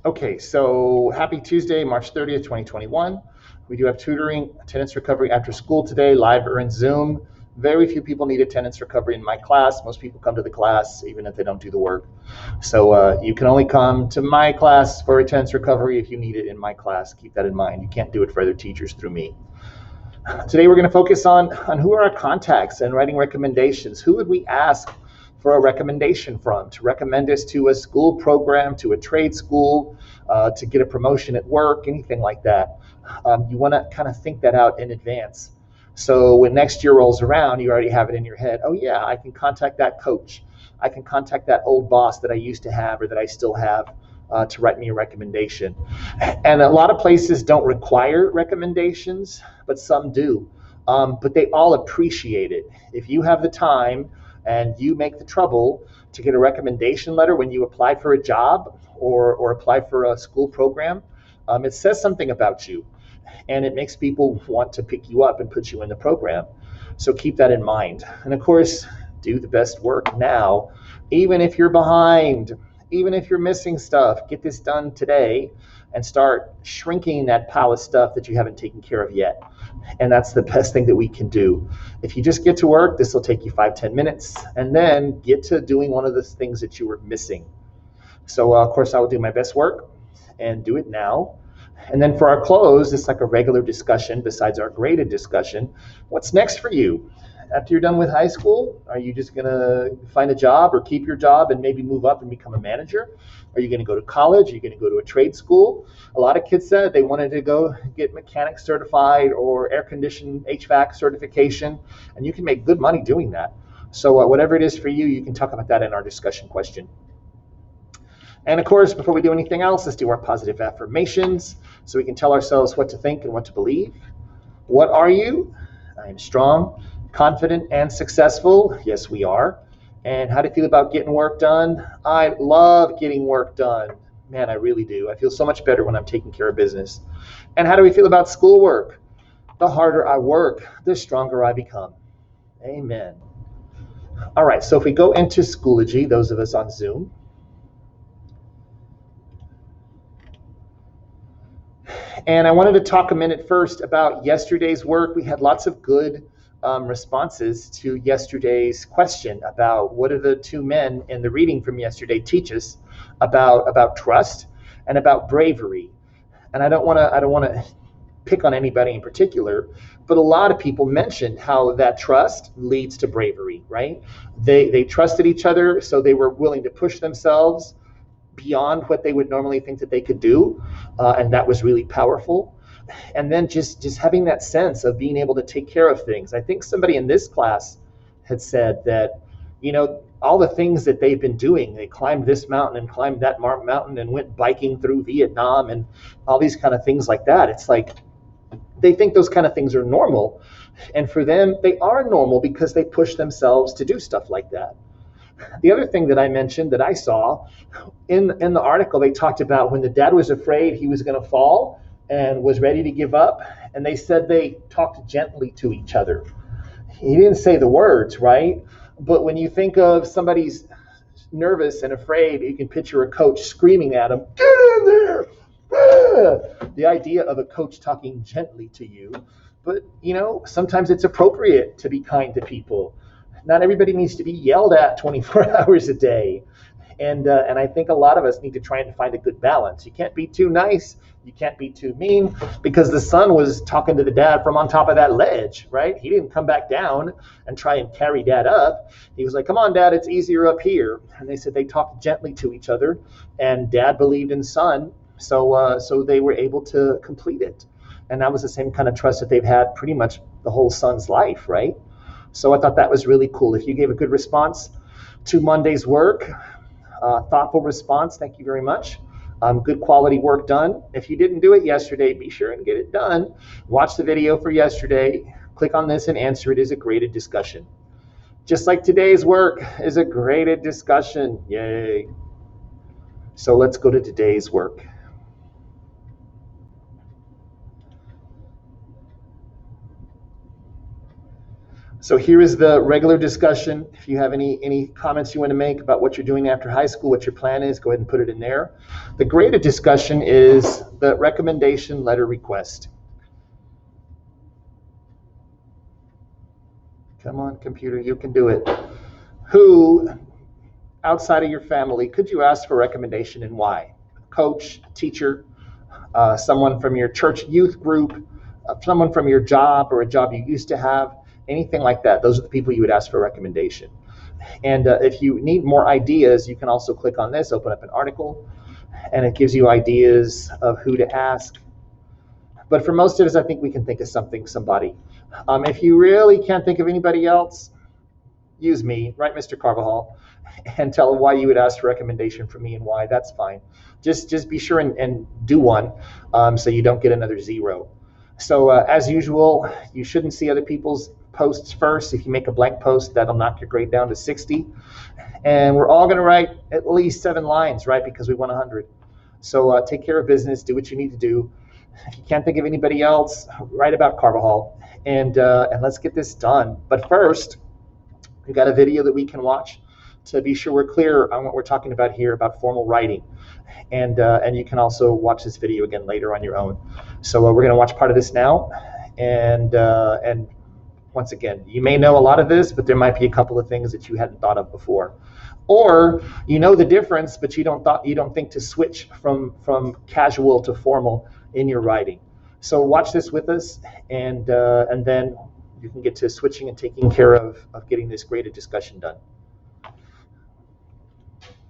Okay, so happy Tuesday, March 30th, 2021. We do have tutoring, attendance recovery after school today, live or in Zoom. Very few people need attendance recovery in my class. Most people come to the class even if they don't do the work. So you can only come to my class for attendance recovery if you need it in my class. Keep that in mind. You can't do it for other teachers through me. Today we're going to focus on who are our contacts and writing recommendations. Who would we ask for a recommendation from to recommend us to a school program, to a trade school, to get a promotion at work, anything like that. You want to kind of think that out in advance. So when next year rolls around, you already have it in your head. Oh yeah, I can contact that coach. I can contact that old boss that I used to have or that I still have to write me a recommendation. And a lot of places don't require recommendations, but some do. But they all appreciate it. If you have the time and you make the trouble to get a recommendation letter when you apply for a job or apply for a school program, it says something about you and it makes people want to pick you up and put you in the program. So keep that in mind. And of course, do the best work now, even if you're behind, even if you're missing stuff. Get this done today and start shrinking that pile of stuff that you haven't taken care of yet. And that's the best thing that we can do. If you just get to work, this will take you 5-10 minutes, and then get to doing one of the things that you were missing. So of course I will do my best work and do it now. And then for our close, it's like a regular discussion besides our graded discussion. What's next for you? After you're done with high school, are you just going to find a job or keep your job and maybe move up and become a manager? Are you going to go to college? Are you going to go to a trade school? A lot of kids said they wanted to go get mechanic certified or air conditioned HVAC certification, and you can make good money doing that. So whatever it is for you, you can talk about that in our discussion question. And of course, before we do anything else, let's do our positive affirmations so we can tell ourselves what to think and what to believe. What are you? I am strong, confident, and successful. Yes, we are. And how do you feel about getting work done? I love getting work done. Man, I really do. I feel so much better when I'm taking care of business. And how do we feel about schoolwork? The harder I work, the stronger I become. Amen. All right, so if we go into Schoology, those of us on Zoom, and I wanted to talk a minute first about yesterday's work. We had lots of good responses to yesterday's question about what do the two men in the reading from yesterday teach us about trust and about bravery. And I don't want to pick on anybody in particular, but a lot of people mentioned how that trust leads to bravery, right? They trusted each other, so they were willing to push themselves beyond what they would normally think that they could do, and that was really powerful. And then just having that sense of being able to take care of things. I think somebody in this class had said that, all the things that they've been doing, they climbed this mountain and climbed that mountain and went biking through Vietnam and all these kind of things like that. It's like they think those kind of things are normal, and for them they are normal because they push themselves to do stuff like that. The other thing that I mentioned that I saw in the article, they talked about when the dad was afraid he was going to fall and was ready to give up, and they said they talked gently to each other. He didn't say the words, right? But when you think of somebody's nervous and afraid, you can picture a coach screaming at him, "Get in there!" The idea of a coach talking gently to you. But, sometimes it's appropriate to be kind to people. Not everybody needs to be yelled at 24 hours a day. And I think a lot of us need to try and find a good balance. You can't be too nice. You can't be too mean, because the son was talking to the dad from on top of that ledge, right? He didn't come back down and try and carry dad up. He was like, "Come on, dad, it's easier up here." And they said they talked gently to each other, and dad believed in son. So they were able to complete it. And that was the same kind of trust that they've had pretty much the whole son's life, right? So I thought that was really cool. If you gave a good response to Monday's work, thoughtful response, thank you very much. Good quality work done. If you didn't do it yesterday, be sure and get it done. Watch the video for yesterday. Click on this and answer it. Is a graded discussion. Just like today's work is a graded discussion. Yay. So let's go to today's work. So here is the regular discussion. If you have any comments you want to make about what you're doing after high school, what your plan is, go ahead and put it in there. The graded discussion is the recommendation letter request. Come on, computer, you can do it. Who, outside of your family, could you ask for a recommendation and why? Coach, teacher, someone from your church youth group, someone from your job or a job you used to have, anything like that. Those are the people you would ask for a recommendation. And if you need more ideas, you can also click on this, open up an article, and it gives you ideas of who to ask. But for most of us, I think we can think of somebody. If you really can't think of anybody else, use me, write Mr. Carvajal, and tell him why you would ask for a recommendation from me and why. That's fine. Just be sure and do one so you don't get another 0. So as usual, you shouldn't see other people's posts first. If you make a blank post, that'll knock your grade down to 60. And we're all going to write at least 7 lines, right? Because we want 100. So take care of business. Do what you need to do. If you can't think of anybody else, write about Carvajal. And let's get this done. But first, we've got a video that we can watch to be sure we're clear on what we're talking about here about formal writing. And you can also watch this video again later on your own. So we're going to watch part of this now. And once again, you may know a lot of this, but there might be a couple of things that you hadn't thought of before. Or you know the difference, but you don't think to switch from casual to formal in your writing. So watch this with us, and then you can get to switching and taking care of getting this graded discussion done.